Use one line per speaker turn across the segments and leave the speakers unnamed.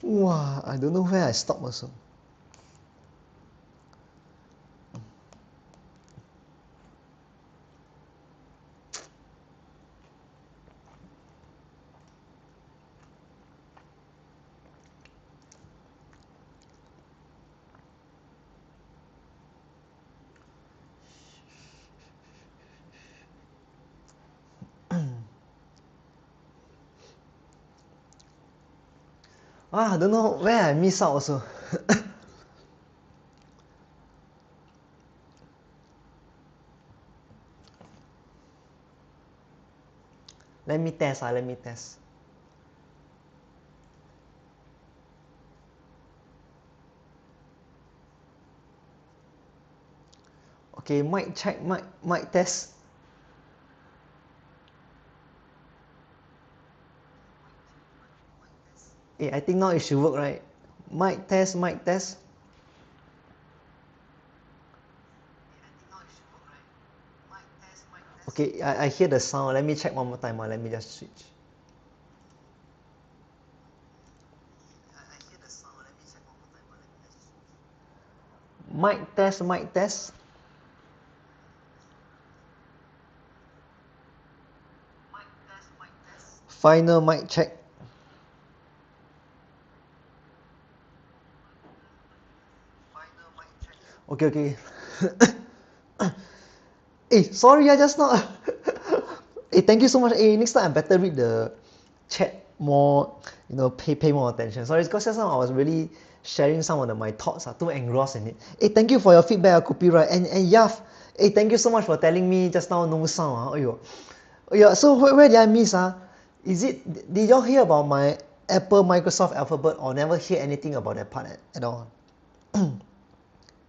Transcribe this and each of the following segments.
Wow, I don't know where I stopped also. I don't know where I miss out also. Let me test, let me test. Okay, mic check, mic test. I think now it should work, right? Mic test, mic test. Okay, I hear the sound. Let me check one more time. Let me just switch. Mic test, mic test. Final mic check. Okay, okay. Sorry, I just not. Thank you so much. Next time I better read the chat more. Pay more attention. Sorry, because just now I was really sharing some of my thoughts. Too engrossed in it. Thank you for your feedback, copyright. And Yaf. Thank you so much for telling me just now no sound. Yeah. So where did I miss? Is it? Did y'all hear about my Apple Microsoft alphabet or never hear anything about that part at all?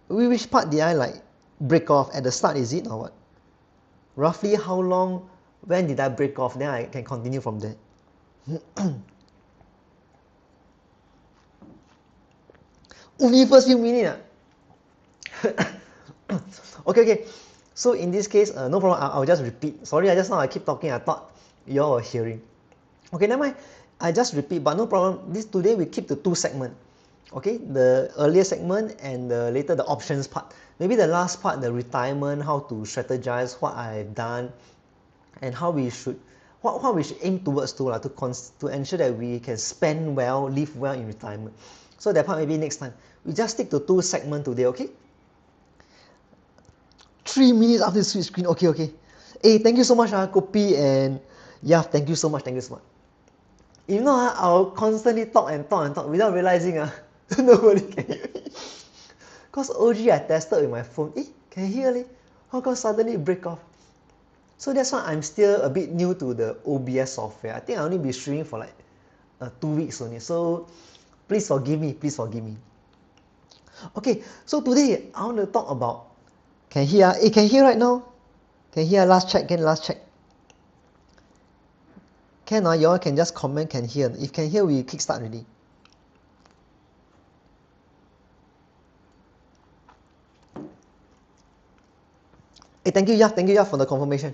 Which part did I like break off at the start? Is it or what? Roughly how long? When did I break off? Then I can continue from there. Only first few minutes. Okay. So in this case, no problem. I'll just repeat. Sorry, I just now I keep talking. I thought you all were hearing. Okay, never mind. I just repeat, but no problem. Today we keep the two segment. Okay, the earlier segment and later the options part. Maybe the last part, the retirement, how to strategize what I've done, and how we should what we should aim towards to ensure that we can spend well, live well in retirement. So that part maybe next time. We just stick to two segments today, okay? 3 minutes after the switch screen. Okay. Thank you so much, Kopi and thank you so much. If not, I'll constantly talk and talk and talk without realizing nobody can hear me. Because OG I tested with my phone. Can hear leh. How come suddenly break off? So that's why I'm still a bit new to the OBS software. I think I only be streaming for like 2 weeks only. So please forgive me. Okay, so today I want to talk about. Can hear? Can hear right now? Can hear? Last check. Can you all can just comment can hear. If can hear, we kickstart already. Thank you, for the confirmation.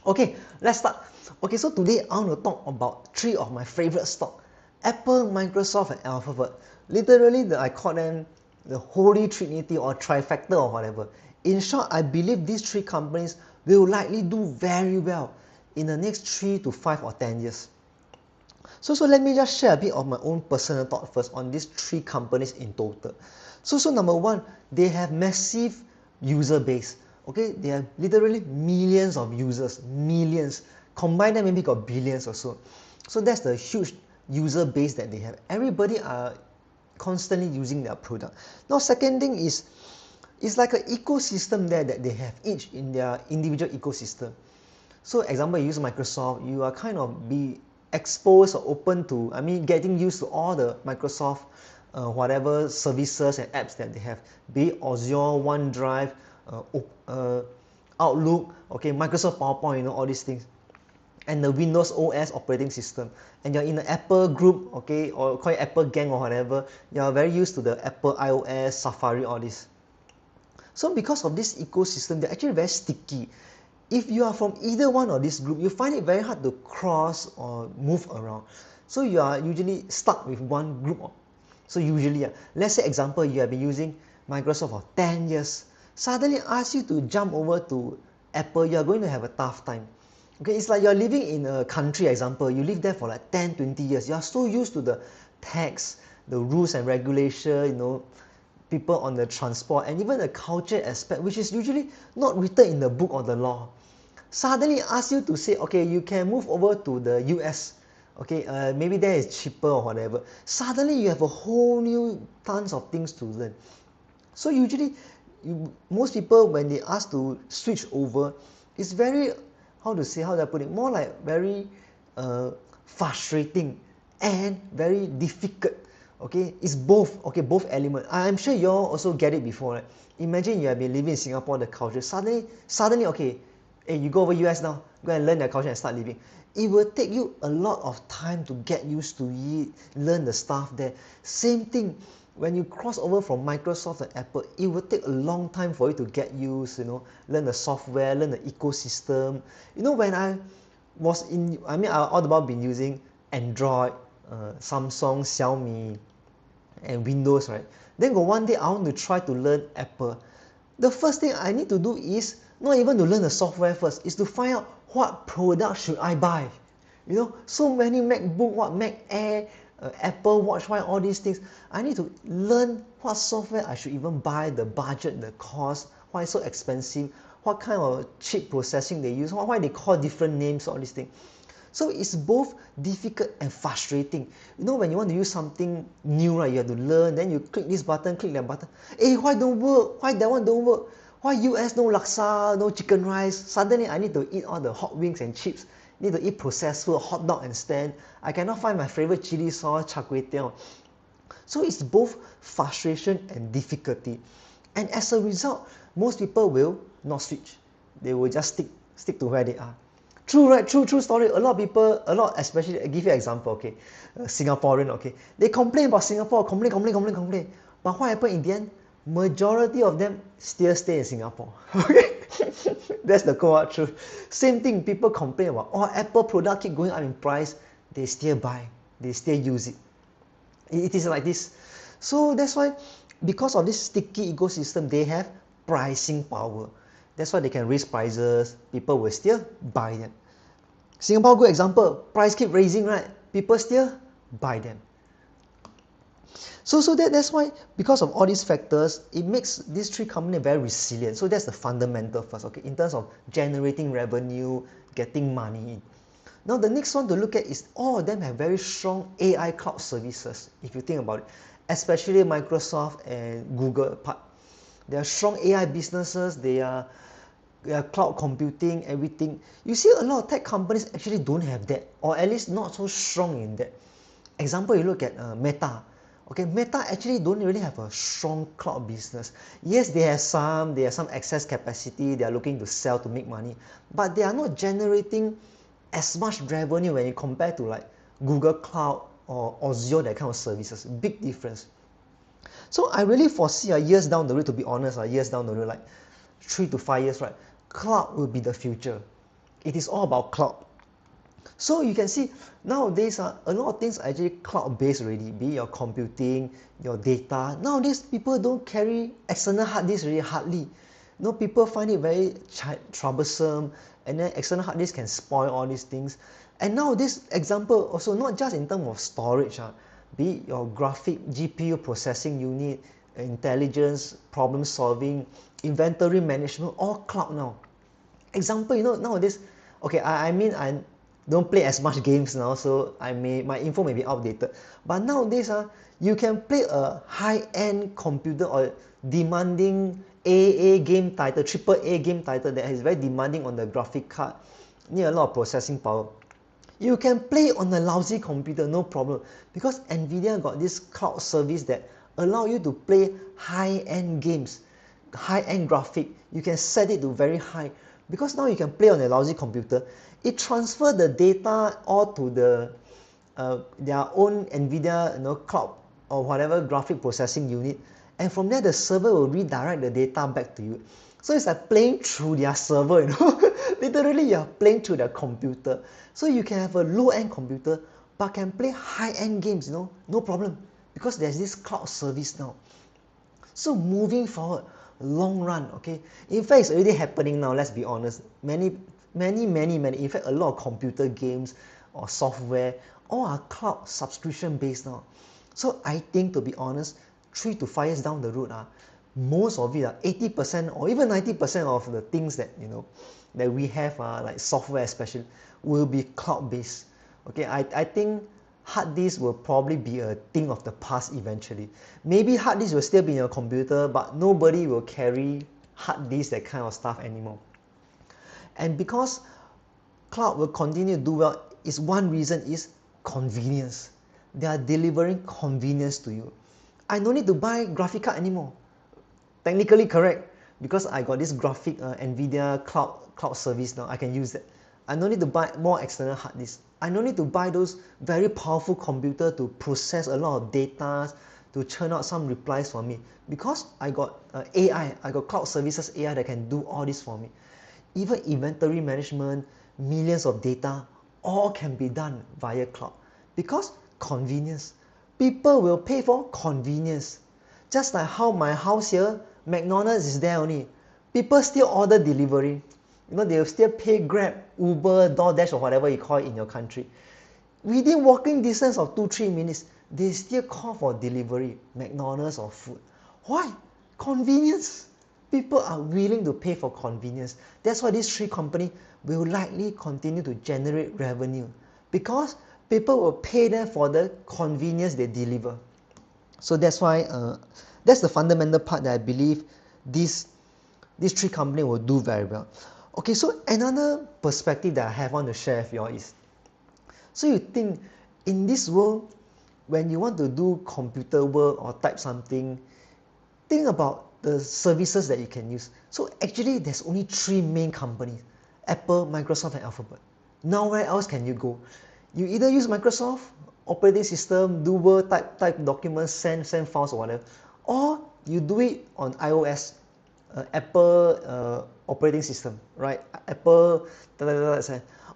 Okay, let's start. Okay, so today I want to talk about three of my favorite stock: Apple, Microsoft, and Alphabet. Literally, I call them the holy trinity or trifecta or whatever. In short, I believe these three companies will likely do very well in the next 3 to 5 or 10 years. So let me just share a bit of my own personal thought first on these three companies in total. So number one, they have massive user base. Okay, they have literally millions of users, millions. Combine them, maybe got billions or so. So that's the huge user base that they have. Everybody are constantly using their product. Now, second thing is, it's like an ecosystem there that they have each in their individual ecosystem. So example, you use Microsoft, you are kind of be exposed or open to, getting used to all the Microsoft whatever services and apps that they have, be it Azure, OneDrive, Outlook, okay, Microsoft PowerPoint, all these things, and the Windows OS operating system. And you're in the Apple group, okay, or call it Apple gang or whatever, you're very used to the Apple iOS, Safari, all this. So because of this ecosystem, they're actually very sticky. If you are from either one of this group, you find it very hard to cross or move around. So you are usually stuck with one group. So usually, let's say example, you have been using Microsoft for 10 years. Suddenly ask you to jump over to Apple, you are going to have a tough time. Okay, it's like you're living in a country, example, you live there for like 10, 20 years. You are so used to the tax, the rules and regulation, people on the transport, and even the culture aspect, which is usually not written in the book or the law. Suddenly ask you to say, okay, you can move over to the US. Okay, maybe there is cheaper or whatever. Suddenly you have a whole new tons of things to learn. So usually, most people when they ask to switch over, it's very, how do I put it, more like very frustrating and very difficult. Okay, it's both. Okay, both elements. I'm sure you all also get it before, right? Imagine you have been living in Singapore, the culture. Suddenly, okay, hey, you go over US now, go and learn their culture and start living. It will take you a lot of time to get used to it, learn the stuff there. Same thing, when you cross over from Microsoft and Apple, it will take a long time for you to get used, learn the software, learn the ecosystem. When I was in, I all about been using Android, Samsung, Xiaomi, and Windows, right? Then got one day I want to try to learn Apple. The first thing I need to do is not even to learn the software first, is to find out what product should I buy. So many MacBook, what Mac Air, Apple Watch, why all these things. I need to learn what software I should even buy, the budget, the cost, why it's so expensive, what kind of chip processing they use, why they call different names, all these things. So it's both difficult and frustrating. When you want to use something new, right, you have to learn, then you click this button, click that button. Hey, why don't work? Why that one don't work? Why US no laksa, no chicken rice? Suddenly I need to eat all the hot wings and chips. Need to eat processed food, hot dog and stand. I cannot find my favorite chili sauce, char kway teow. So it's both frustration and difficulty. And as a result, most people will not switch. They will just stick to where they are. True, right? True story. A lot of people, especially, I give you an example, okay? Singaporean, okay? They complain about Singapore, complain. But what happened in the end? Majority of them still stay in Singapore. Okay? That's the core truth. Same thing, people complain about, Apple product keep going up in price. They still buy. They still use it. It is like this. So that's why, because of this sticky ecosystem, they have pricing power. That's why they can raise prices. People will still buy them. Singapore, good example. Price keep raising, right? People still buy them. So that's why, because of all these factors, it makes these three companies very resilient. So that's the fundamental first, okay, in terms of generating revenue, getting money in. Now the next one to look at is all of them have very strong AI cloud services, if you think about it, especially Microsoft and Google part. They are strong AI businesses, they are cloud computing, everything. You see a lot of tech companies actually don't have that, or at least not so strong in that. Example, you look at Meta. Okay, Meta actually don't really have a strong cloud business. Yes, they have some excess capacity, they are looking to sell to make money, but they are not generating as much revenue when you compare to like Google Cloud or Azure, that kind of services. Big difference. So I really foresee years down the road, to be honest, years down the road, like 3 to 5 years, right, cloud will be the future. It is all about cloud. So you can see nowadays a lot of things are actually cloud-based already, be it your computing, your data. Nowadays people don't carry external hard disk really hardly. People find it very troublesome, and then external hard disk can spoil all these things. And nowadays, example also not just in terms of storage, be it your graphic GPU processing unit, intelligence, problem solving, inventory management, all cloud now. Example, nowadays, okay, I don't play as much games now, so my info may be outdated. But nowadays, you can play a high-end computer or demanding AA game title, triple A game title that is very demanding on the graphic card, need a lot of processing power. You can play on a lousy computer, no problem, because Nvdia got this cloud service that allow you to play high-end games, high-end graphic. You can set it to very high, because now you can play on a lousy computer. It transfer the data all to their own Nvidia cloud or whatever graphic processing unit, and from there the server will redirect the data back to you. So it's like playing through their server, you know. Literally, you're playing through their computer. So you can have a low-end computer, but can play high-end games, you know, no problem. Because there's this cloud service now. So moving forward, long run, okay. In fact, it's already happening now, let's be honest. Many, in fact, a lot of computer games or software, all are cloud subscription based now. So I think, to be honest, 3 to 5 years down the road, most of it, 80% or even 90% of the things that, you know, that we have, like software especially, will be cloud based. Okay, I think hard disk will probably be a thing of the past eventually. Maybe hard disk will still be in your computer, but nobody will carry hard disk, that kind of stuff anymore. And because cloud will continue to do well, is one reason is convenience. They are delivering convenience to you. I don't need to buy graphic card anymore. Technically correct, because I got this graphic Nvdia cloud service now. I can use that. I don't need to buy more external hard disk. I don't need to buy those very powerful computer to process a lot of data, to churn out some replies for me, because I got AI, I got cloud services AI that can do all this for me. Even inventory management, millions of data, all can be done via cloud, because convenience. People will pay for convenience. Just like how my house here, McDonald's is there only. People still order delivery. You know, they'll still pay Grab, Uber, DoorDash, or whatever you call it in your country. Within walking distance of 2-3 minutes, they still call for delivery, McDonald's or food. Why? Convenience. People are willing to pay for convenience. That's why these 3 companies will likely continue to generate revenue, because people will pay them for the convenience they deliver. So that's why that's the fundamental part that I believe these 3 companies will do very well. Okay, so another perspective that I have want to share with you all is, so you think in this world, when you want to do computer work or type something, think about the services that you can use. So actually, there's only 3 main companies: Apple, Microsoft, and Alphabet. Now where else can you go? You either use Microsoft operating system, do work, type documents, send files or whatever, or you do it on iOS, Apple operating system, right? Apple,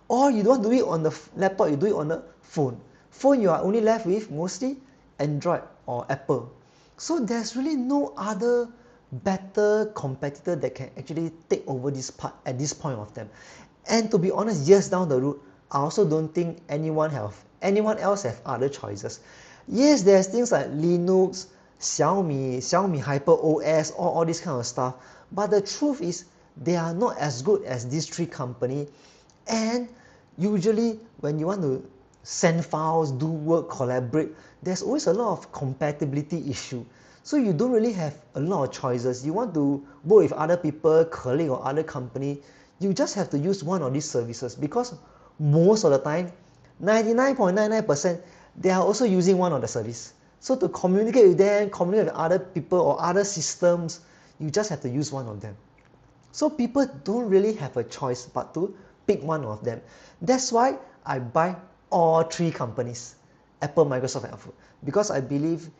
or you don't do it on the laptop, you do it on the phone. Phone, you are only left with mostly Android or Apple. So there's really no other better competitor that can actually take over this part at this point of time. And to be honest, years down the road, I also don't think anyone else have other choices. Yes, there's things like Linux, Xiaomi Hyper OS, all this kind of stuff. But the truth is, they are not as good as these 3 companies. And usually, when you want to send files, do work, collaborate, there's always a lot of compatibility issue. So you don't really have a lot of choices. You want to work with other people, colleague or other company, you just have to use one of these services, because most of the time, 99.99%, they are also using one of the service. So to communicate with them, communicate with other people or other systems, you just have to use one of them. So people don't really have a choice but to pick one of them. That's why I buy all 3 companies, Apple, Microsoft, and Alphabet, because I believe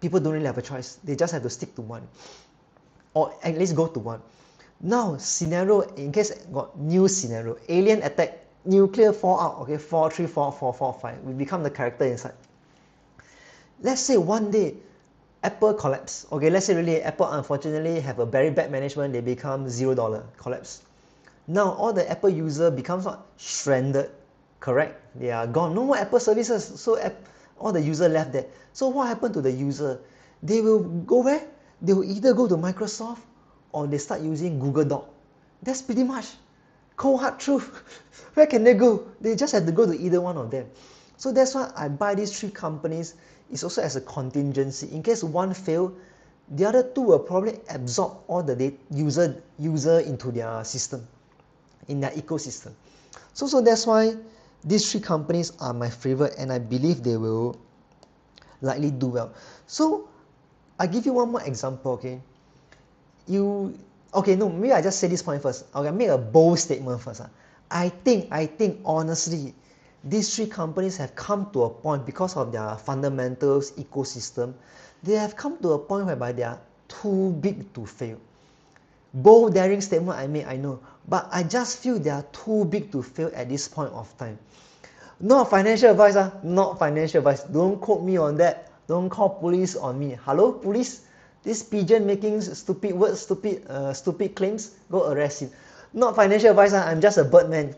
people don't really have a choice. They just have to stick to one, or at least go to one. Now, scenario, in case got new scenario, alien attack, nuclear fallout, okay, 4344445, we become the character inside. Let's say one day Apple collapse. Okay, let's say really Apple unfortunately have a very bad management, they become $0 collapse. Now all the Apple user becomes what? Stranded, correct? They are gone, no more Apple services, so all the user left there. So what happened to the user? They will go where? They will either go to Microsoft or they start using Google Doc. That's pretty much cold hard truth. Where can they go? They just have to go to either one of them. So that's why I buy these 3 companies. It's also as a contingency. In case one fail, the other 2 will probably absorb all the user into their system, in their ecosystem. So that's why these 3 companies are my favorite, and I believe they will likely do well. So I give you one more example, okay? Maybe I just say this point first. Okay, make a bold statement first. I think honestly, these 3 companies have come to a point, because of their fundamentals, ecosystem, they have come to a point whereby they are too big to fail. Bold, daring statement I made, I know. But I just feel they are too big to fail at this point of time. Not financial advice, not financial advice. Don't quote me on that. Don't call police on me. Hello, police? This pigeon making stupid words, stupid claims, go arrest him. Not financial advice, I'm just a birdman.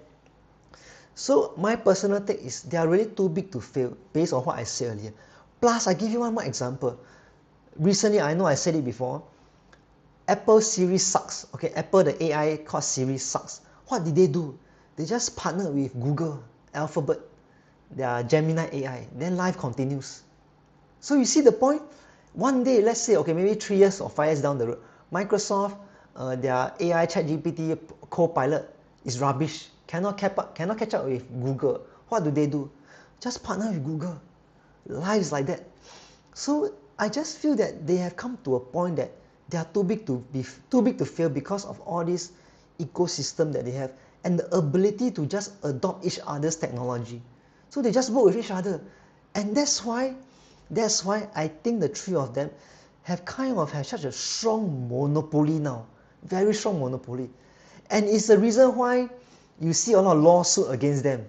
So my personal take is they are really too big to fail based on what I said earlier. Plus, I give you one more example. Recently, I know I said it before. Apple Siri sucks. Okay, Apple, the AI called Siri sucks. What did they do? They just partnered with Google, Alphabet, their Gemini AI. Then life continues. So you see the point? One day, let's say, okay, maybe 3 years or 5 years down the road, Microsoft, their AI ChatGPT Copilot is rubbish. Cannot catch up with Google. What do? Just partner with Google. Lives like that. So I just feel that they have come to a point that they are too big to fail because of all this ecosystem that they have and the ability to just adopt each other's technology. So they just work with each other. And that's why I think the three of them have such a strong monopoly now. Very strong monopoly. And it's the reason why you see a lot of lawsuits against them.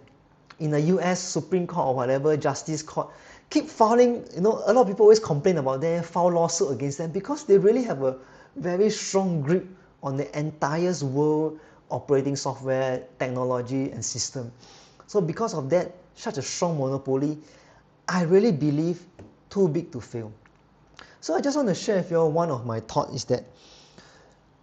In the US Supreme Court or whatever, Justice Court, keep filing, a lot of people always complain about them, file lawsuit against them because they really have a very strong grip on the entire world operating software, technology and system. So because of that, such a strong monopoly, I really believe too big to fail. So I just want to share with you one of my thoughts is that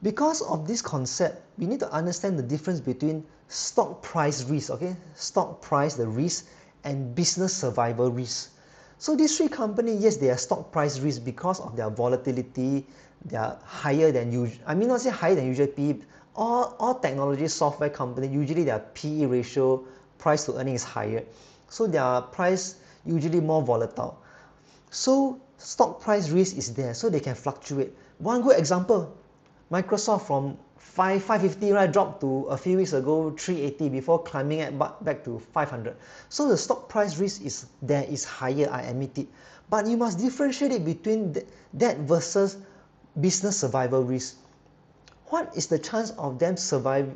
because of this concept, we need to understand the difference between stock price risk, okay? Stock price, the risk, and business survival risk. So these three companies, yes, they are stock price risk because of their volatility. They are higher than usual. I mean, not say higher than usual PE. All technology software companies, usually their PE ratio, price to earning is higher. So their price usually more volatile. So stock price risk is there, so they can fluctuate. One good example, Microsoft from 550 right dropped to a few weeks ago 380 before climbing back to 500. So the stock price risk is higher, I admit it. But you must differentiate it between that versus business survival risk. What is the chance of them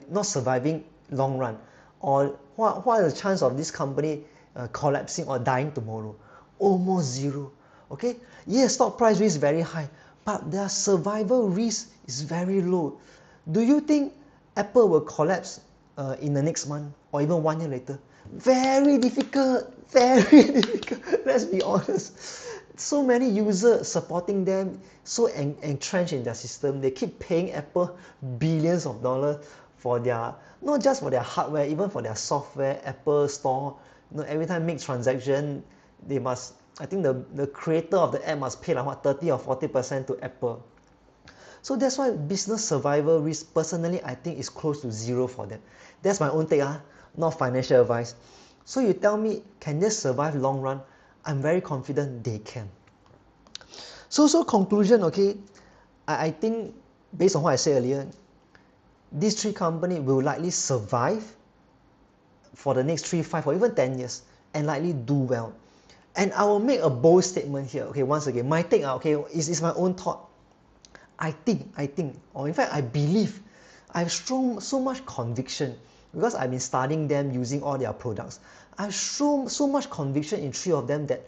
not surviving long run? Or what are the chance of this company collapsing or dying tomorrow? Almost zero. Okay? Yes, stock price risk is very high, but their survival risk is very low. Do you think Apple will collapse in the next month or even 1 year later? Very difficult, very difficult. Let's be honest. So many users supporting them, so entrenched in their system. They keep paying Apple billions of dollars for their, not just for their hardware, even for their software, Apple Store. Every time make transaction, they must, I think the creator of the app must pay like what, 30 or 40% to Apple. So that's why business survival risk, personally, I think is close to zero for them. That's my own take, not financial advice. So you tell me, can they survive long run? I'm very confident they can. So conclusion, okay, I think based on what I said earlier, these three companies will likely survive for the next 3, 5, or even 10 years and likely do well. And I will make a bold statement here, okay, once again, my take, okay, is my own thought. I think, or in fact, I believe, I have so much conviction because I've been studying them using all their products. I have so much conviction in three of them that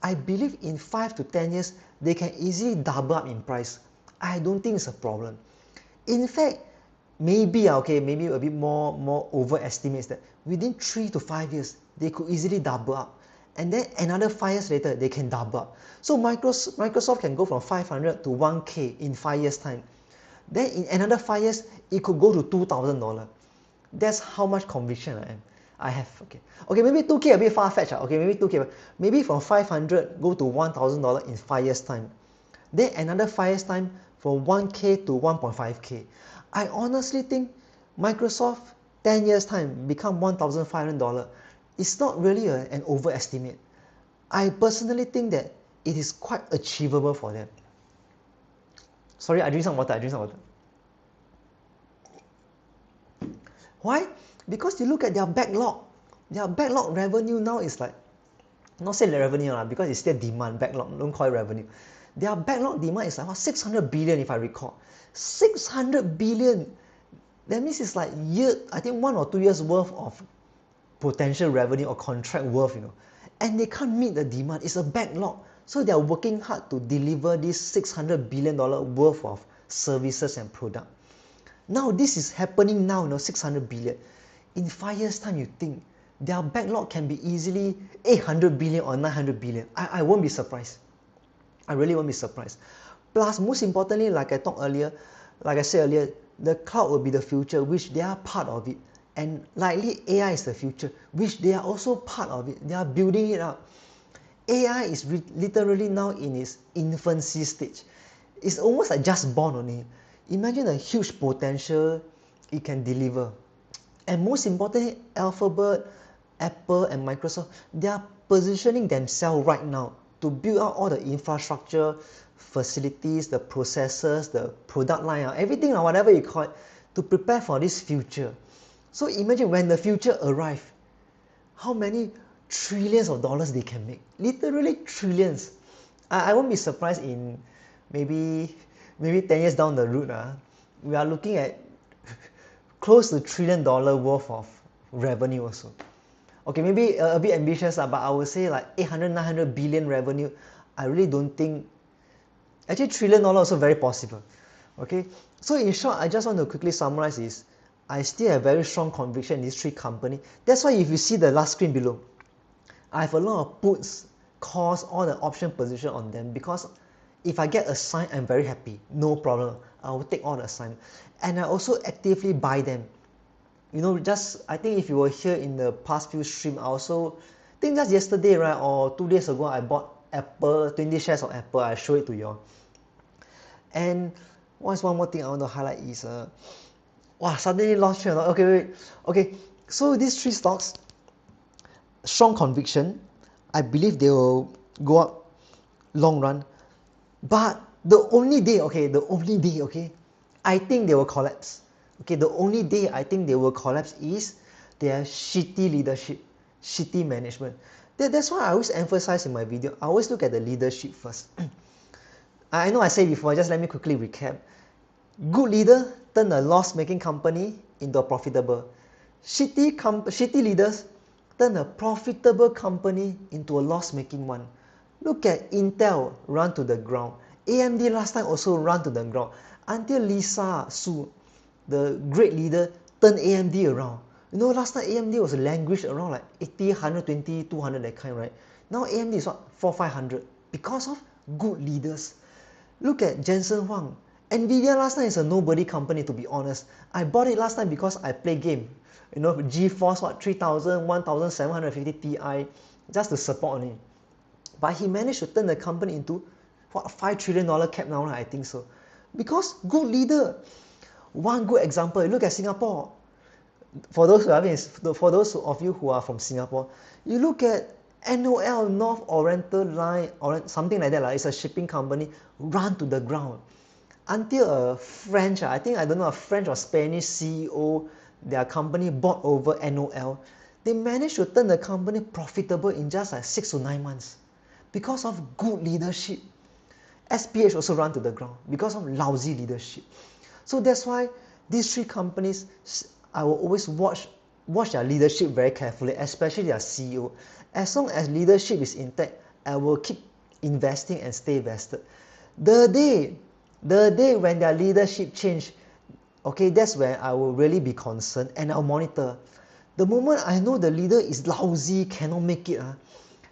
I believe in 5 to 10 years, they can easily double up in price. I don't think it's a problem. In fact, maybe a bit more overestimates that within 3 to 5 years, they could easily double up. And then another 5 years later, they can double up. So Microsoft can go from 500 to 1K in 5 years time. Then in another 5 years, it could go to $2,000. That's how much conviction I have. Okay, maybe 2K a bit far-fetched. Okay, maybe 2K. Maybe from 500 go to $1,000 in 5 years time. Then another 5 years time from 1K to 1.5K. I honestly think Microsoft 10 years time become $1,500. It's not really an overestimate. I personally think that it is quite achievable for them. Sorry, I drink some water. Why? Because you look at their backlog. Their backlog revenue now is like, not say revenue because it's still demand, backlog, don't call it revenue. Their backlog demand is like what, 600 billion if I recall. 600 billion. That means it's like I think 1 or 2 years worth of potential revenue or contract worth, and they can't meet the demand. It's a backlog. So they are working hard to deliver this $600 billion worth of services and product. Now this is happening now, 600 billion. In 5 years time, you think their backlog can be easily 800 billion or 900 billion. I won't be surprised. I really won't be surprised. Plus, most importantly, like I said earlier, the cloud will be the future, which they are part of it. And likely AI is the future, which they are also part of it. They are building it up. AI is literally now in its infancy stage. It's almost like just born only. Imagine the huge potential it can deliver. And most importantly, Alphabet, Apple, and Microsoft, they are positioning themselves right now to build out all the infrastructure, facilities, the processors, the product line, everything, whatever you call it, to prepare for this future. So imagine when the future arrives, how many trillions of dollars they can make. Literally trillions. I won't be surprised in maybe 10 years down the road, we are looking at close to $1 trillion worth of revenue also. Okay, maybe a bit ambitious, but I would say like 800, 900 billion revenue. I really don't think, actually $1 trillion also very possible. Okay, so in short, I just want to quickly summarize is, I still have very strong conviction in these 3 companies. That's why if you see the last screen below, I have a lot of puts, calls, all the option position on them, because if I get assigned, I'm very happy. No problem. I will take all the assignment. And I also actively buy them. I think if you were here in the past few streams, I think just yesterday, right, or 2 days ago, I bought Apple, 20 shares of Apple. I show it to you all. And what's one more thing I want to highlight is, suddenly lost train. Okay, wait. Okay, so these 3 stocks, strong conviction. I believe they will go up long run. But the only day, I think they will collapse. Okay, the only day I think they will collapse is their shitty leadership, shitty management. That's why I always emphasize in my video, I always look at the leadership first. I know I said before, just let me quickly recap. Good leader turn a loss-making company into a profitable. Shitty leaders turn a profitable company into a loss-making one. Look at Intel run to the ground. AMD last time also run to the ground until Lisa Su, the great leader, turned AMD around. Last time AMD was languished around like 80, 120, 200, that kind, right? Now AMD is what? 400, 500 because of good leaders. Look at Jensen Huang. Nvdia last time is a nobody company, to be honest. I bought it last time because I play game. GeForce 3000, 1750 Ti, just to support only. But he managed to turn the company into what, $5 trillion cap now, I think so. Because good leader. One good example, look at Singapore. For those of you who are from Singapore, you look at NOL, North Oriental Line, or something like that. It's a shipping company, run to the ground. Until a French, I don't know, a French or Spanish CEO, their company bought over NOL. They managed to turn the company profitable in just like 6 to 9 months. Because of good leadership. SPH also run to the ground because of lousy leadership. So that's why these 3 companies, I will always watch their leadership very carefully, especially their CEO. As long as leadership is intact, I will keep investing and stay vested. The day when their leadership change, okay, that's where I will really be concerned and I'll monitor. The moment I know the leader is lousy, cannot make it,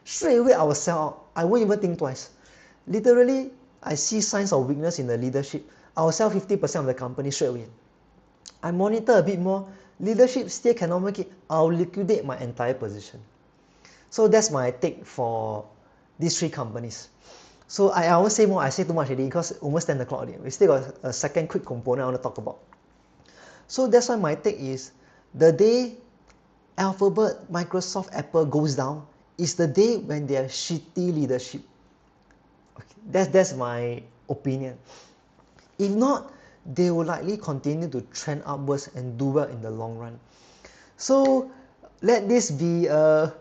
straight away I will sell out. I won't even think twice. Literally, I see signs of weakness in the leadership, I will sell 50% of the company straight away. I monitor a bit more, leadership still cannot make it, I'll liquidate my entire position. So that's my take for these 3 companies. So I won't say more, I say too much already because almost 10 o'clock already. We still got a second quick component I want to talk about. So that's why my take is, the day Alphabet, Microsoft, Apple goes down is the day when they have shitty leadership. Okay, that's my opinion. If not, they will likely continue to trend upwards and do well in the long run. So let this be a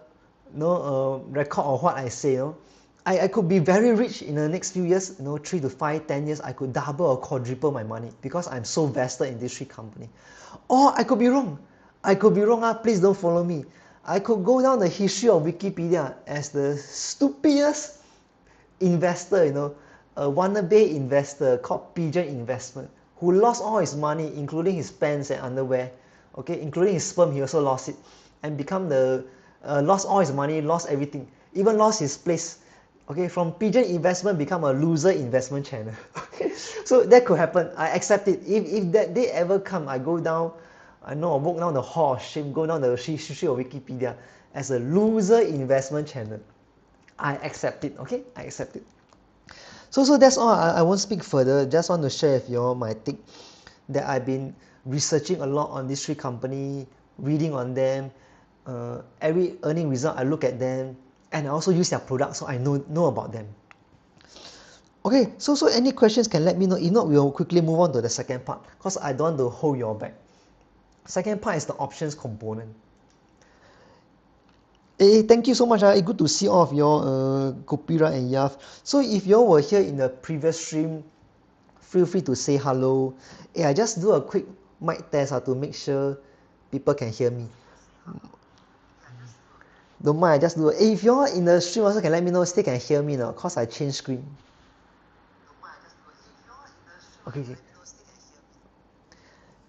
record of what I say. I could be very rich in the next few years, 3 to 5, 10 years, I could double or quadruple my money because I'm so vested in this three company. Or I could be wrong. I could be wrong, please don't follow me. I could go down the history of Wikipedia as the stupidest investor, a wannabe investor called Pigeon Investment, who lost all his money, including his pants and underwear, okay, including his sperm, he also lost it, and become lost all his money, lost everything, even lost his place. Okay, from Pigeon Investment become a loser investment channel. Okay, so that could happen. I accept it. If that day ever come, I go down, I walk down the hall of shame, go down the history of Wikipedia as a loser investment channel. I accept it. Okay, I accept it. So that's all. I won't speak further. Just want to share with you all my take that I've been researching a lot on these three company, reading on them. Every earning result, I look at them, and I also use their products, so I know about them. Okay, so any questions can let me know. If not, we'll quickly move on to the second part because I don't want to hold you all back. Second part is the options component. Hey, thank you so much. Good to see all of your Kopira and Yaf. So if you all were here in the previous stream, feel free to say hello. Hey, I just do a quick mic test to make sure people can hear me. Don't mind, I just do it. Hey, if you all in the stream also can let me know, still can hear me now, cause I change screen. Okay.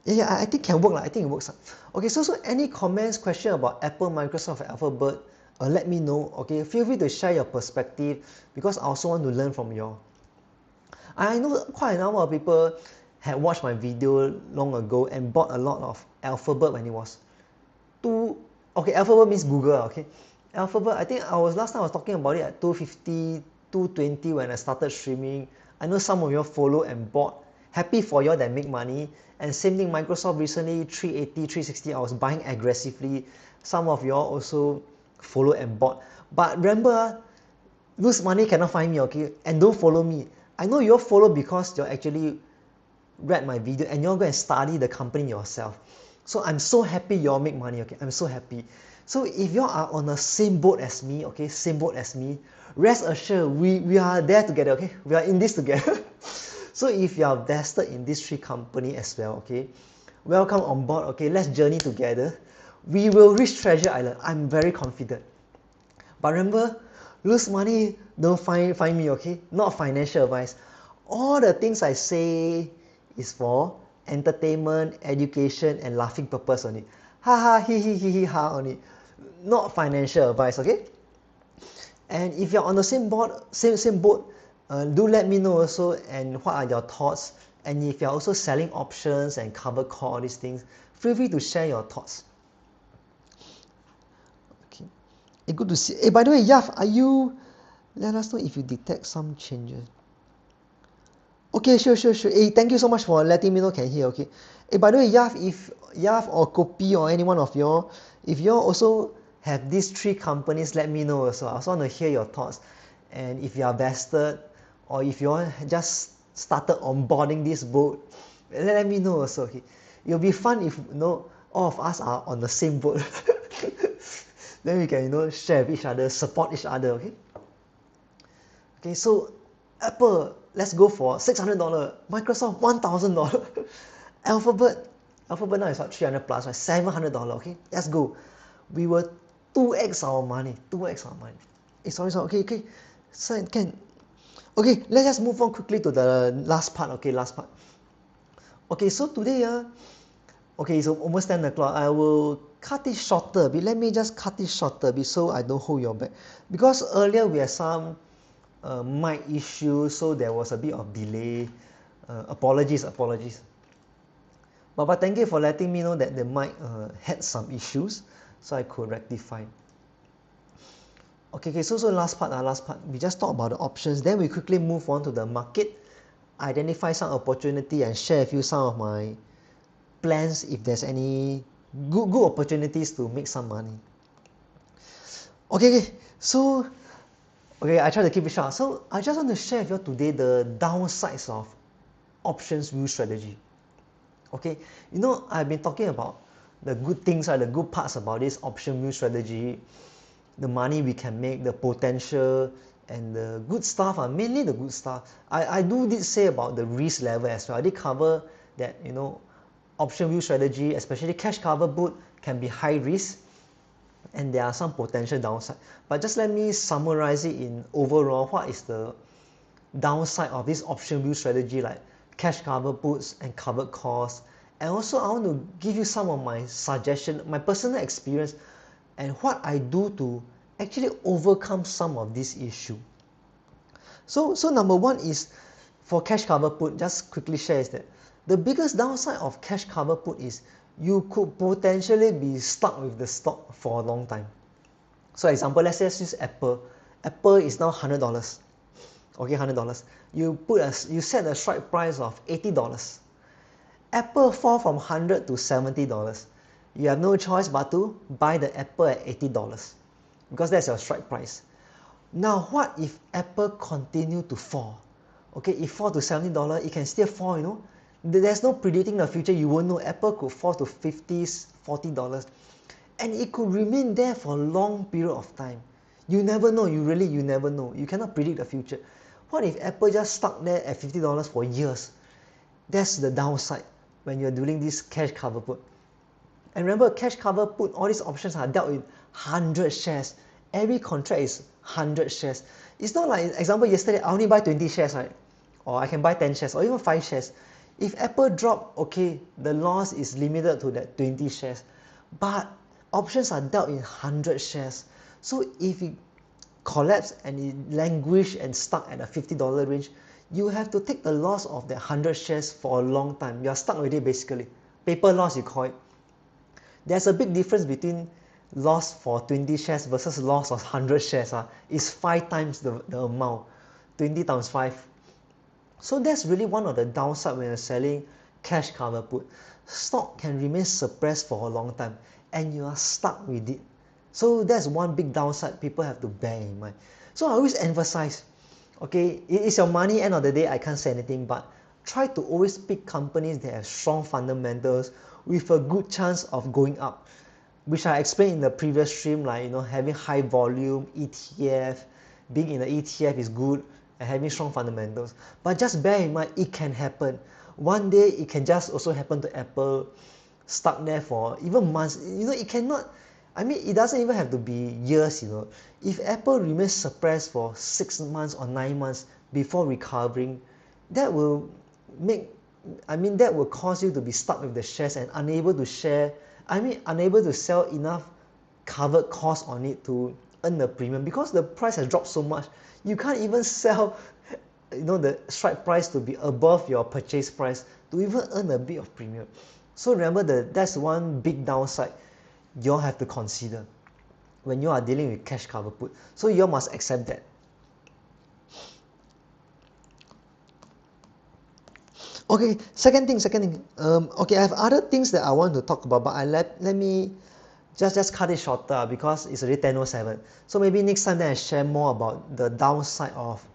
Yeah, I think can work. I think it works. Okay, so any comments, question about Apple, Microsoft, Alphabet, let me know. Okay, feel free to share your perspective because I also want to learn from you all. I know quite a number of people had watched my video long ago and bought a lot of Alphabet when it was okay, Alphabet means Google, okay. Alphabet, I think last time I was talking about it at 250, 220 when I started streaming. I know some of you all follow and bought. Happy for you all that make money. And same thing, Microsoft recently, 380, 360, I was buying aggressively. Some of you all also follow and bought. But remember, lose money cannot find me, okay? And don't follow me. I know you all follow because you all actually read my video and you all go and study the company yourself. So I'm so happy you all make money, okay? I'm so happy. So if you all are on the same boat as me, okay, same boat as me, rest assured we are there together, okay? We are in this together. So if you are vested in these three companies as well, okay, welcome on board, okay? Let's journey together. We will reach Treasure Island. I'm very confident. But remember, lose money, don't find me, okay? Not financial advice. All the things I say is for entertainment, education, and laughing purpose only. Ha ha, he ha only. Not financial advice, okay? And if you're on the same boat, do let me know also and what are your thoughts. And if you're also selling options and cover call, all these things, feel free to share your thoughts. Okay. Hey, good to see. Hey, by the way, Yaf, let us know if you detect some changes. Okay, sure. Hey, thank you so much for letting me know can hear, okay. Hey, by the way, Yaf or Kopi or any one of y'all, if y'all also have these three companies, let me know also. I also want to hear your thoughts. And if you are vested or if you all just started onboarding this boat, let me know also, okay. It'll be fun if all of us are on the same boat. Then we can share with each other, support each other, okay. Okay, so Apple, let's go for $600. Microsoft, $1,000. Alphabet now is what, 300 plus, right? $700, okay? Let's go. We will 2x our money. 2x our money. Hey, sorry. Okay. So can. Okay, let's just move on quickly to the last part. Okay, last part. Okay, so today, okay, so almost 10 o'clock. I will cut it shorter a bit. Let me just cut it shorter a bit so I don't hold your back. Because earlier we had some mic issues, so there was a bit of delay. Apologies. But thank you for letting me know that the mic had some issues, so I could rectify. Okay, so last part. We just talk about the options, then we quickly move on to the market, identify some opportunity and share with you some of my plans if there's any good opportunities to make some money. Okay, so I try to keep it short. So I just want to share with you today the downsides of options view strategy. Okay, I've been talking about the good things, the good parts about this option view strategy, the money we can make, the potential, and the good stuff are mainly the good stuff. I did say about the risk level as well. I did cover that, you know, option view strategy, especially cash cover put, can be high risk and there are some potential downside. But just let me summarize it in overall, what is the downside of this option view strategy, like cash cover puts and covered calls. And also I want to give you some of my suggestion, my personal experience, and what I do to actually overcome some of this issue. So number one is for cash cover put, just quickly share is that the biggest downside of cash cover put is you could potentially be stuck with the stock for a long time. So example, let's use Apple. Apple is now $100. Okay, $100. You set a strike price of $80. Apple fall from $100 to $70. You have no choice but to buy the Apple at $80 because that's your strike price. Now, what if Apple continue to fall? Okay, if fall to $70, it can still fall, you know. There's no predicting the future. You won't know. Apple could fall to $50, $40, and it could remain there for a long period of time. You never know. You never know. You cannot predict the future. What if Apple just stuck there at $50 for years? That's the downside when you're doing this cash cover put. And remember, cash cover put, all these options are dealt with 100 shares. Every contract is 100 shares. It's not like, example, yesterday I only buy 20 shares, right? Or I can buy 10 shares or even 5 shares. If Apple drop, okay, the loss is limited to that 20 shares. But options are dealt in 100 shares. So if it collapse and it languish and stuck at a $50 range, you have to take the loss of the 100 shares for a long time. You are stuck with it basically. Paper loss, you call it. There's a big difference between loss for 20 shares versus loss of 100 shares. It's 5 times the amount. 20 times 5. So that's really one of the downside when you're selling cash cover put. Stock can remain suppressed for a long time and you are stuck with it. So that's one big downside people have to bear in mind. So I always emphasize, okay, it is your money, end of the day I can't say anything, but try to always pick companies that have strong fundamentals with a good chance of going up, which I explained in the previous stream, like, you know, having high volume, ETF, being in the ETF is good, and having strong fundamentals. But just bear in mind, it can happen. One day it can just also happen to Apple, stuck there for even months. You know, it cannot, I mean, it doesn't even have to be years, you know. If Apple remains suppressed for 6 months or 9 months before recovering, that will that will cause you to be stuck with the shares and unable to sell enough covered cost on it to earn the premium because the price has dropped so much. You can't even sell, you know, the strike price to be above your purchase price to even earn a bit of premium. So remember that's one big downside you all have to consider when you are dealing with cash cover put. So you all must accept that. Okay, second thing. Okay, I have other things that I want to talk about, but let me just cut it shorter because it's already 10:07. So maybe next time then I share more about the downside of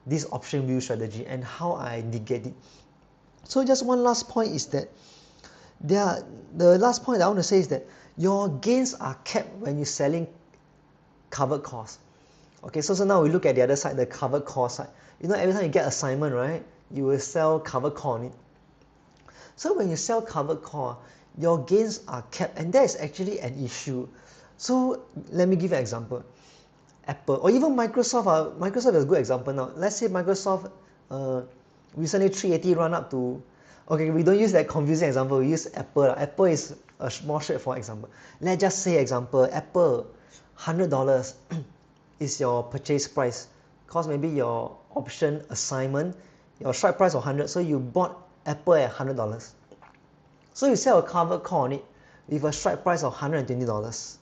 this option view strategy and how I negate it. So just one last point is that the last point I want to say is that your gains are kept when you're selling covered calls. Okay, so now we look at the other side, the covered call side. You know, every time you get assignment, right, you will sell covered call on it. So when you sell covered call, your gains are kept, and that is actually an issue. So let me give you an example. Apple or even Microsoft. Microsoft is a good example now. Let's say Microsoft recently 380 run up to. Okay, we don't use that confusing example. We use Apple. Apple is a more straightforward example. Let's just say example Apple, $100 is your purchase price. Cause maybe your option assignment, your strike price of 100. So you bought Apple at $100. So you sell a covered call on it with a strike price of $120.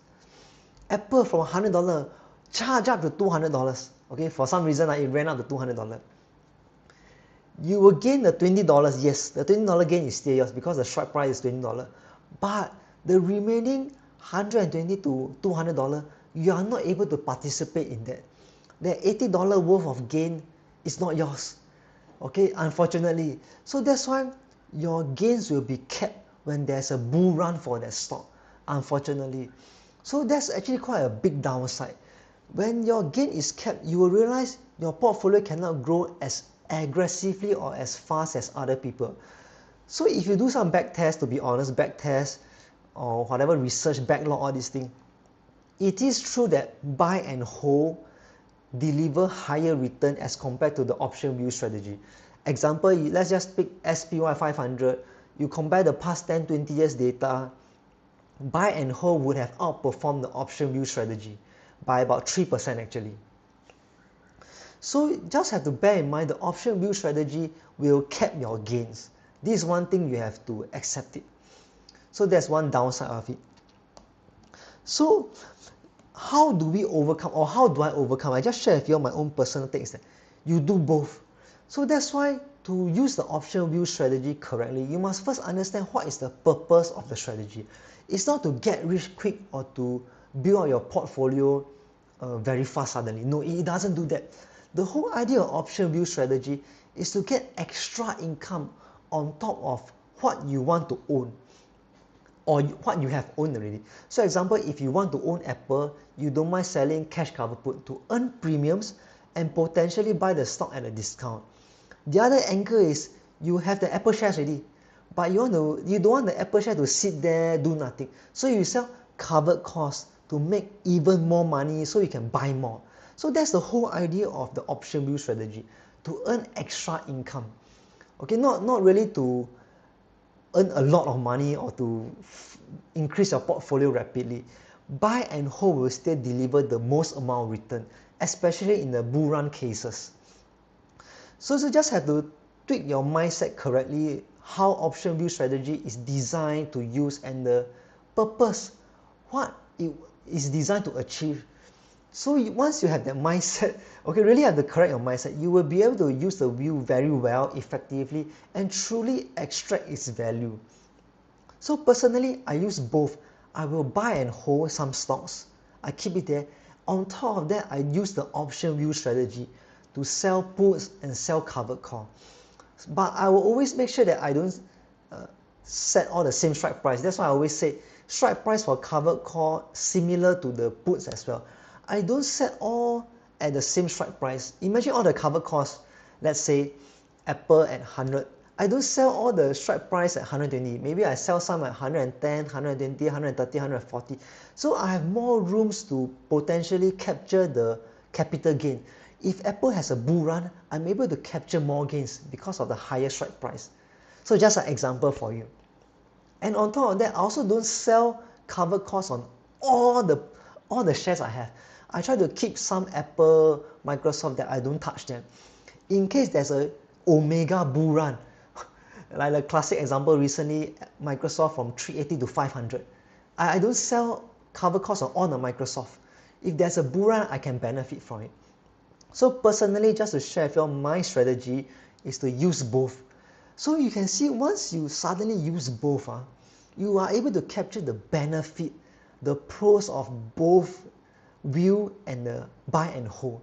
Apple from $100 charge up to $200. Okay, for some reason it ran up to $200. You will gain the $20. Yes, the $20 gain is still yours because the strike price is $20. But the remaining $120 to $200, you are not able to participate in that. The $80 worth of gain is not yours. Okay, unfortunately. So that's why your gains will be kept when there's a bull run for that stock, unfortunately. So that's actually quite a big downside. When your gain is kept, you will realize your portfolio cannot grow as aggressively or as fast as other people. So if you do some back test, to be honest, back test or whatever research, backlog, all these things, it is true that buy and hold deliver higher return as compared to the option view strategy. Example, let's just pick SPY 500. You compare the past 10-20 years data, buy and hold would have outperformed the option view strategy by about 3% actually. So just have to bear in mind the option view strategy will cap your gains. This is one thing you have to accept it. So that's one downside of it. So how do we overcome, or how do I overcome? I just share with you my own personal takes that you do both. So that's why to use the option view strategy correctly, you must first understand what is the purpose of the strategy. It's not to get rich quick or to build out your portfolio very fast suddenly. No, it doesn't do that. The whole idea of option view strategy is to get extra income on top of what you want to own or what you have owned already. So example, if you want to own Apple, you don't mind selling cash cover put to earn premiums and potentially buy the stock at a discount. The other angle is you have the Apple shares already, but you don't want the Apple share to sit there, do nothing. So you sell covered costs to make even more money so you can buy more. So that's the whole idea of the option view strategy, to earn extra income. Okay, not really to earn a lot of money or to increase your portfolio rapidly. Buy and hold will still deliver the most amount of return, especially in the bull run cases. So you just have to tweak your mindset correctly, how option view strategy is designed to use and the purpose, what it is designed to achieve. So once you have that mindset, okay, really have to correct your mindset, you will be able to use the view very well, effectively, and truly extract its value. So personally, I use both. I will buy and hold some stocks. I keep it there. On top of that, I use the option view strategy to sell puts and sell covered call. But I will always make sure that I don't set all the same strike price. That's why I always say strike price for covered call similar to the puts as well. I don't set all at the same strike price. Imagine all the covered calls, let's say Apple at 100. I don't sell all the strike price at 120. Maybe I sell some at 110, 120, 130, 140. So I have more rooms to potentially capture the capital gain. If Apple has a bull run, I'm able to capture more gains because of the higher strike price. So just an example for you. And on top of that, I also don't sell covered calls on all the shares I have. I try to keep some Apple, Microsoft that I don't touch them. In case there's a Omega bull run, like the classic example recently, Microsoft from 380 to 500. I don't sell covered calls on all the Microsoft. If there's a bull run, I can benefit from it. So personally, just to share with you, my strategy is to use both. So you can see once you suddenly use both, you are able to capture the benefit, the pros of both view and the buy and hold.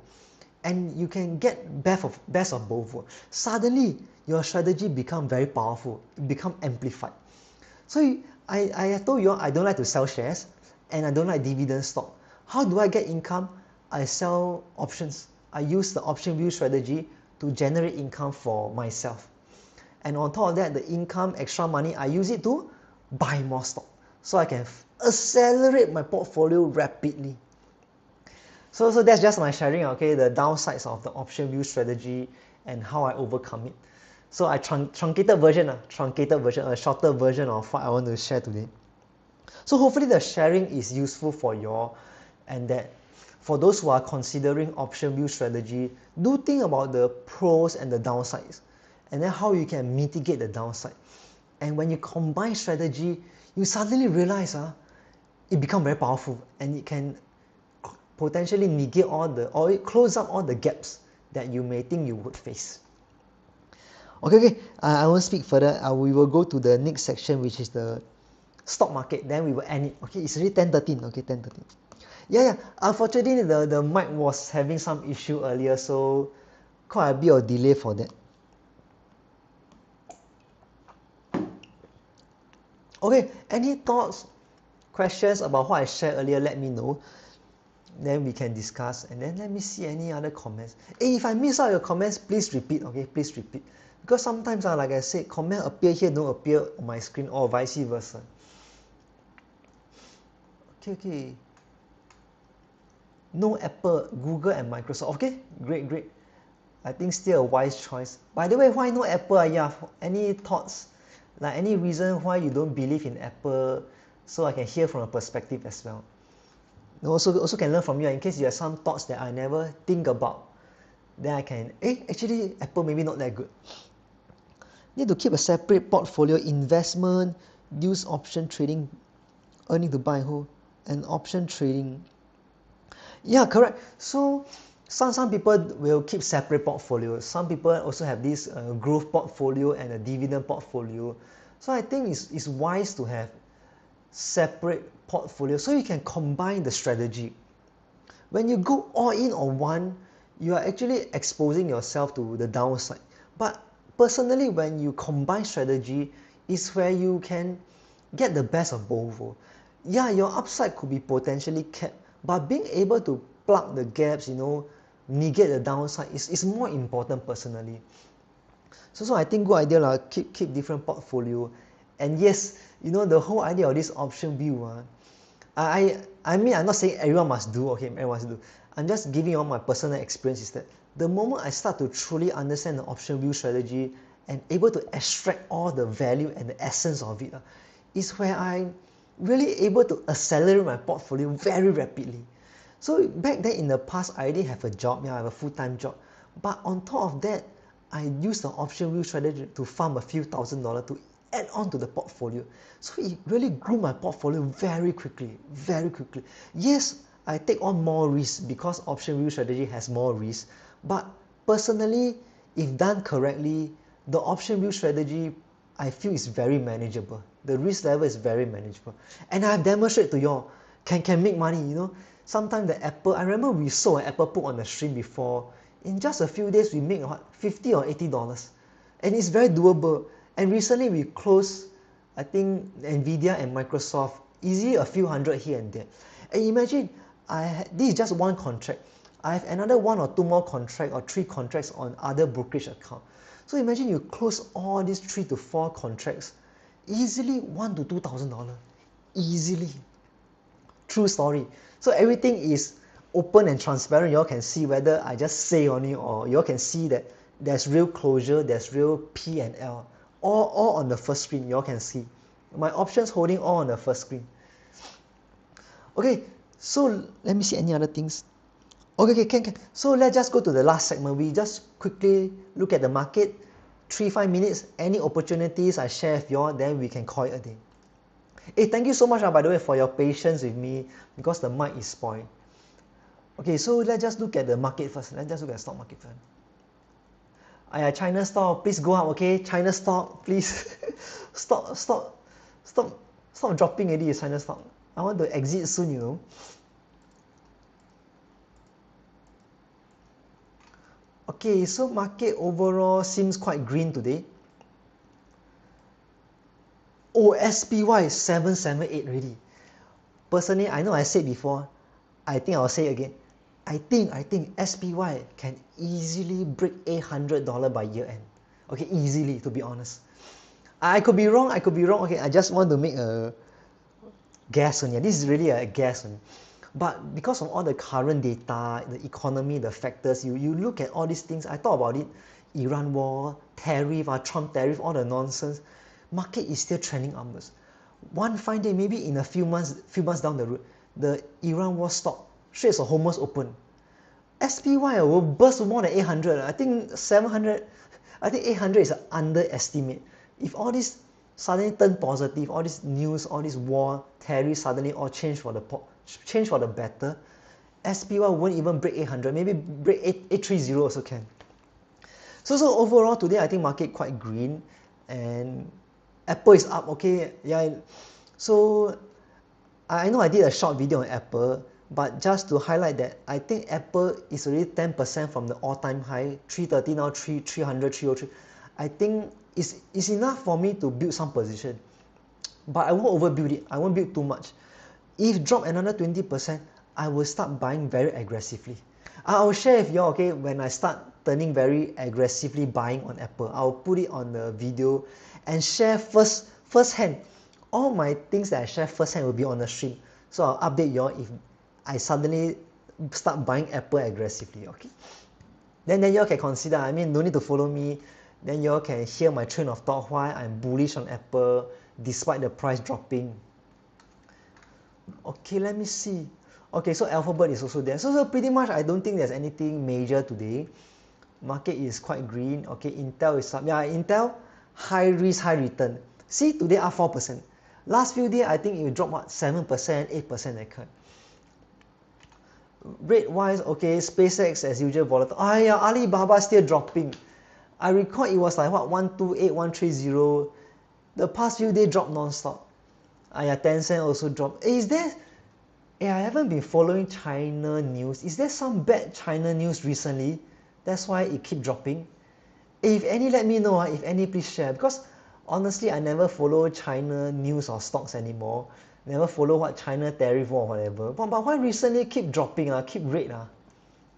And you can get best of both worlds. Suddenly, your strategy become very powerful, become amplified. So I told you I don't like to sell shares and I don't like dividend stock. How do I get income? I sell options. I use the option view strategy to generate income for myself. And on top of that, the income, extra money, I use it to buy more stock. So I can accelerate my portfolio rapidly. So that's just my sharing, okay, the downsides of the option view strategy and how I overcome it. So I truncated version, a shorter version of what I want to share today. So hopefully the sharing is useful for you all, and that for those who are considering option view strategy, do think about the pros and the downsides, and then how you can mitigate the downside. And when you combine strategy, you suddenly realize it becomes very powerful and it can potentially negate or close up all the gaps that you may think you would face. Okay, I won't speak further. We will go to the next section, which is the stock market. Then we will end it. Okay, it's already 10:13. Okay, 10:13. Yeah. Unfortunately, the mic was having some issue earlier, so quite a bit of delay for that. Okay, any thoughts, questions about what I shared earlier? Let me know. then we can discuss. And then let me see any other comments. Hey, if I miss out your comments, please repeat, okay? Please repeat. Because sometimes, like I said, comment appear here, don't appear on my screen, or vice versa. Okay. No Apple, Google and Microsoft. Okay, great. I think still a wise choice. By the way, why no Apple? Yeah, any thoughts? Like any reason why you don't believe in Apple? So I can hear from a perspective as well. Also can learn from you in case you have some thoughts that I never think about. Then I can, actually Apple maybe not that good. Need to keep a separate portfolio, investment, use option trading, earning to buy and hold, and option trading. Yeah, correct. So some people will keep separate portfolios. Some people also have this growth portfolio and a dividend portfolio. So I think it's wise to have separate portfolio so you can combine the strategy. When you go all in on one, you are actually exposing yourself to the downside. But personally, when you combine strategy, is where you can get the best of both. Yeah, your upside could be potentially capped, but being able to plug the gaps, negate the downside is more important personally. So I think good idea lah. Keep different portfolio, and yes, the whole idea of this option view. I mean, I'm not saying everyone must do. Okay, everyone must do. I'm just giving you all my personal experience is that the moment I start to truly understand the option view strategy and able to extract all the value and the essence of it, is where I'm really able to accelerate my portfolio very rapidly. So back then in the past, I already have a job. Yeah, I have a full-time job. But on top of that, I use the option view strategy to farm a few $1,000s to add on to the portfolio. So it really grew my portfolio very quickly. Yes, I take on more risks because option view strategy has more risks. But personally, if done correctly, the option view strategy, I feel is very manageable. The risk level is very manageable. And I've demonstrated to y'all, can make money, Sometimes the Apple, I remember we saw an Apple put on the stream before. In just a few days, we make what, $50 or $80. And it's very doable. And recently we closed, I think, Nvdia and Microsoft, easily a few hundred here and there. And imagine, this is just one contract. I have another 1 or 2 more contracts or 3 contracts on other brokerage account. So imagine you close all these 3 to 4 contracts, easily $1,000 to $2,000. Easily. True story. So everything is open and transparent. You all can see whether I just say only or you all can see that there's real closure, there's real P and L. All on the first screen, you all can see. My options holding all on the first screen. Okay, so let me see any other things. Okay, can. So let's just go to the last segment. We just quickly look at the market, 3-5 minutes. Any opportunities I share with you all, then we can call it a day. Hey, thank you so much, by the way, for your patience with me because the mic is spoiled. Okay, so let's just look at the market first. Let's just look at the stock market first. China stock, please go up, okay? China stock, please. stop dropping already, China stock. I want to exit soon, Okay, so market overall seems quite green today. Oh, SPY 778 already. Personally, I know I said before, I think I'll say again. I think SPY can easily break $800 by year end. Okay, easily, to be honest. I could be wrong. Okay, I just want to make a guess on it. This is really a guess on it. But because of all the current data, the economy, the factors, you look at all these things. I thought about it. Iran war, tariff, Trump tariff, all the nonsense. Market is still trending upwards. One fine day, maybe in a few months down the road, the Iran war stop. Straits of Hormuz open. SPY will burst more than 800. I think 700. I think 800 is an underestimate. If all this suddenly turn positive, all this news, all this war, tariffs suddenly all change for the better, SPY won't even break 800. Maybe break 830 also can. So overall today I think market quite green, and Apple is up. Okay, yeah. So I know I did a short video on Apple, but just to highlight that I think Apple is already 10% from the all-time high, 330 now, 300, 303. I think it's enough for me to build some position, but I won't overbuild it. I won't build too much. If drop another 20%, I will start buying very aggressively. I will share with you all, okay, when I start turning very aggressively buying on Apple. I'll put it on the video and share first hand. All my things that I share first hand will be on the stream. So I'll update you all if I suddenly start buying Apple aggressively, okay? Then you all can consider, I mean, no need to follow me. Then you all can hear my train of thought why I'm bullish on Apple despite the price dropping. Okay, let me see. Okay, so Alphabet is also there. So pretty much I don't think there's anything major today. Market is quite green. Okay, Intel is up. Yeah, Intel, high risk, high return. See, today up 4%. Last few days, I think it dropped what, 7%, 8% that kind. Rate wise, okay, SpaceX as usual volatile. Ah yeah, Alibaba still dropping. I recall it was like what, 128, 130. The past few days dropped non-stop. Ah yeah, Tencent also dropped. Is there, I haven't been following China news. Is there some bad China news recently? That's why it keep dropping. If any, let me know. If any, please share. Because honestly, I never follow China news or stocks anymore. Never follow what China tariff or whatever. But why recently keep dropping? Keep rate?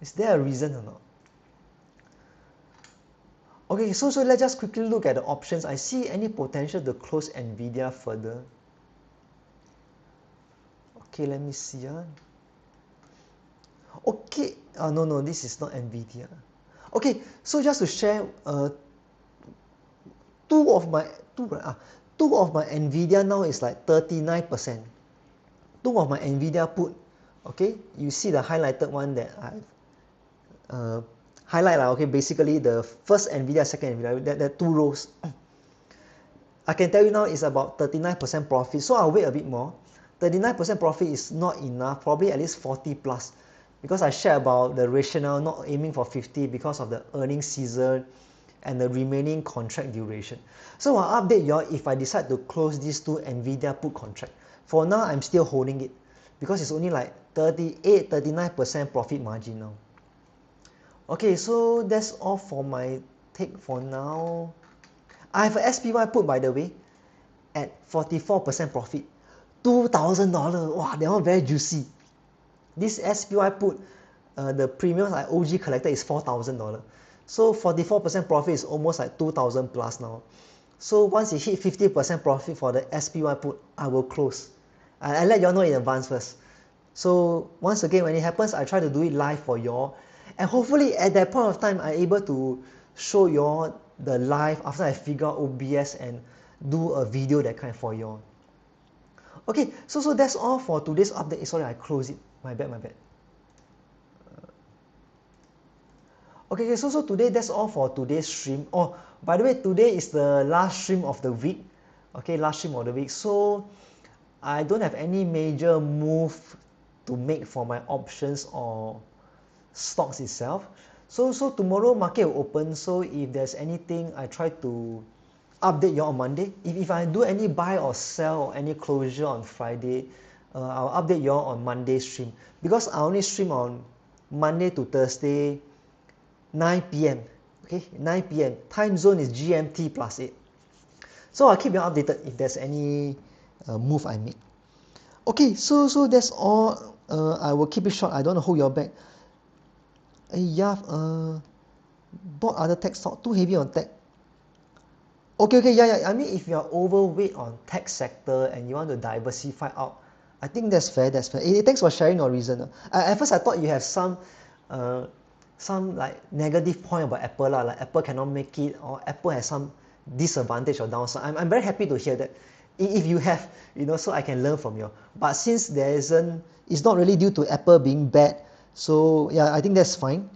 Is there a reason or not? Okay, so let's just quickly look at the options. I see any potential to close Nvdia further. Okay, let me see. Okay, no, this is not Nvdia. Okay, so just to share, two of my Nvidia now is like 39%. Two of my Nvidia put, okay, you see the highlighted one that I highlight, okay, basically the first Nvidia, second Nvidia, that two rows. I can tell you now it's about 39% profit, so I'll wait a bit more. 39% profit is not enough, probably at least 40 plus, because I share about the rationale not aiming for 50 because of the earnings season and the remaining contract duration. So I'll update you all if I decide to close these two Nvidia put contract. For now, I'm still holding it because it's only like 39% profit margin now. Okay, so that's all for my take for now. I have a SPY put, by the way, at 44% profit. $2,000. Wow, that one very juicy. This SPY put, the premium like OG collected is $4,000. So 44% profit is almost like 2,000 plus now. So once it hit 50% profit for the SPY put, I will close. I let y'all know in advance first. So once again, when it happens, I try to do it live for y'all. And hopefully at that point of time, I'm able to show y'all the live after I figure out OBS and do a video that kind for y'all. Okay, so that's all for today's update. Sorry, I closed it. My bad. Okay, so today that's all for today's stream. Oh, by the way, today is the last stream of the week. Okay, last stream of the week. So I don't have any major move to make for my options or stocks itself. So tomorrow market will open. So if there's anything, I try to update you on Monday. If I do any buy or sell or any closure on Friday, I'll update you on Monday stream, because I only stream on Monday to Thursday 9 p.m. Okay, 9 p.m. Time zone is GMT plus 8. So I'll keep you updated if there's any move I make. Okay, so that's all. I will keep it short. I don't want to hold your back. Yeah, bought other tech stock, too heavy on tech. Okay, yeah. I mean, if you're overweight on tech sector and you want to diversify out, I think that's fair. Thanks for sharing your reason. At first, I thought you have some like negative point about Apple, like Apple cannot make it, or Apple has some disadvantage or downside. I'm very happy to hear that. If you have, so I can learn from you. But since there isn't, it's not really due to Apple being bad. So yeah, I think that's fine.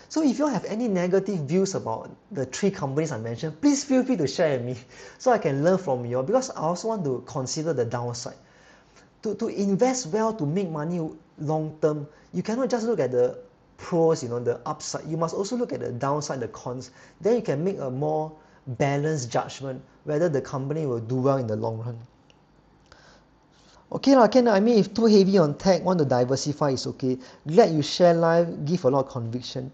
So if you have any negative views about the three companies I mentioned, please feel free to share with me so I can learn from you, because I also want to consider the downside. To invest well, to make money long term, you cannot just look at the pros, the upside. You must also look at the downside, the cons. Then you can make a more balanced judgment whether the company will do well in the long run. Okay lah, Ken, I mean, if too heavy on tech, want to diversify, is okay. Glad you share live, give a lot of conviction.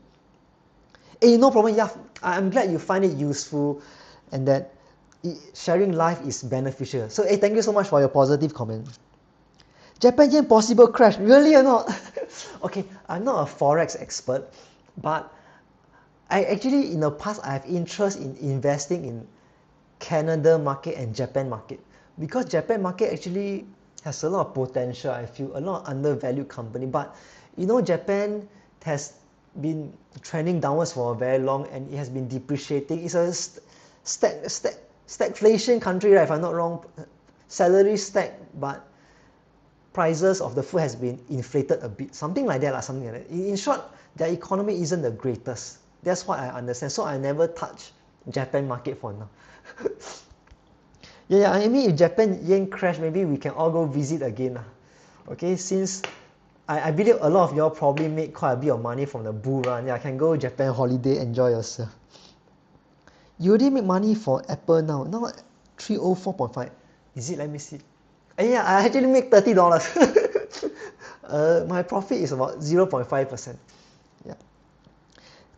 No problem, yeah. I'm glad you find it useful and that sharing life is beneficial. So thank you so much for your positive comment. Japan yen possible crash, really or not? Okay, I'm not a forex expert, but I actually in the past I have interest in investing in Canada market and Japan market, because Japan market actually has a lot of potential. I feel a lot of undervalued company, but you know Japan has been trending downwards for a very long, and it has been depreciating. It's a stagflation country, right? If I'm not wrong, salary stack, but prices of the food has been inflated a bit, something like that, something like that. In short, their economy isn't the greatest. That's what I understand. So I never touch Japan market for now. Yeah, I mean, if Japan yen crash, maybe we can all go visit again. Okay, since I believe a lot of y'all probably make quite a bit of money from the bull run. Yeah, I can go Japan holiday, enjoy yourself. You already make money for Apple now. Now 304.5. Is it? Let me see. Yeah, I actually make $30. My profit is about 0.5%. Yeah.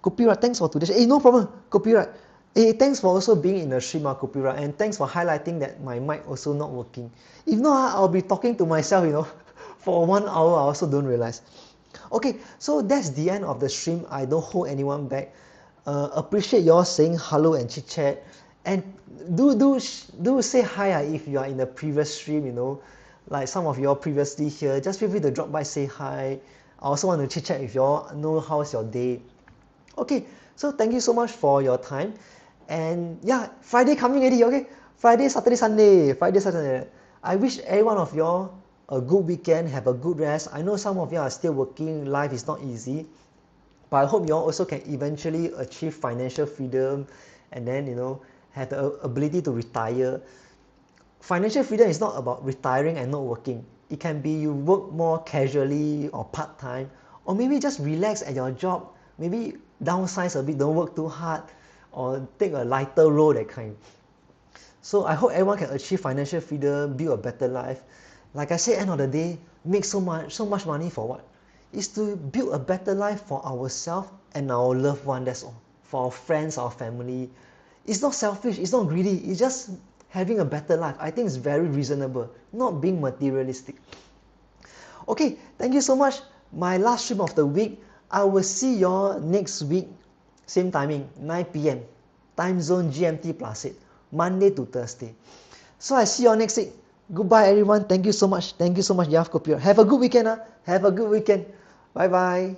Copyright, thanks for today's. Hey, no problem. Copyright. Hey, thanks for also being in the stream, Copyright, and thanks for highlighting that my mic also not working. If not, I'll be talking to myself, for 1 hour. I also don't realize. Okay, so that's the end of the stream. I don't hold anyone back. Appreciate y'all saying hello and chit chat, and do say hi if you are in the previous stream. Like some of y'all previously here. Just feel free to drop by, say hi. I also want to chit chat if y'all know how's your day. Okay, so thank you so much for your time, and yeah, Friday coming already. Okay, Friday, Saturday, Sunday. Friday, Saturday. I wish every one of y'all a good weekend. Have a good rest. I know some of y'all are still working. Life is not easy. But I hope you all also can eventually achieve financial freedom, and then have the ability to retire. Financial freedom is not about retiring and not working. It can be you work more casually or part-time, or maybe just relax at your job, maybe downsize a bit, don't work too hard, or take a lighter role, that kind. So I hope everyone can achieve financial freedom, build a better life. Like I said, end of the day, make so much money for what? Is to build a better life for ourselves and our loved one, that's all. For our friends, our family. It's not selfish, it's not greedy, it's just having a better life. I think it's very reasonable, not being materialistic. Okay, thank you so much. My last stream of the week. I will see y'all next week, same timing, 9 p.m. Time zone GMT plus 8, Monday to Thursday. So I see y'all next week. Goodbye, everyone. Thank you so much. Thank you so much, Yav Kopior. Have a good weekend. Have a good weekend. Bye bye.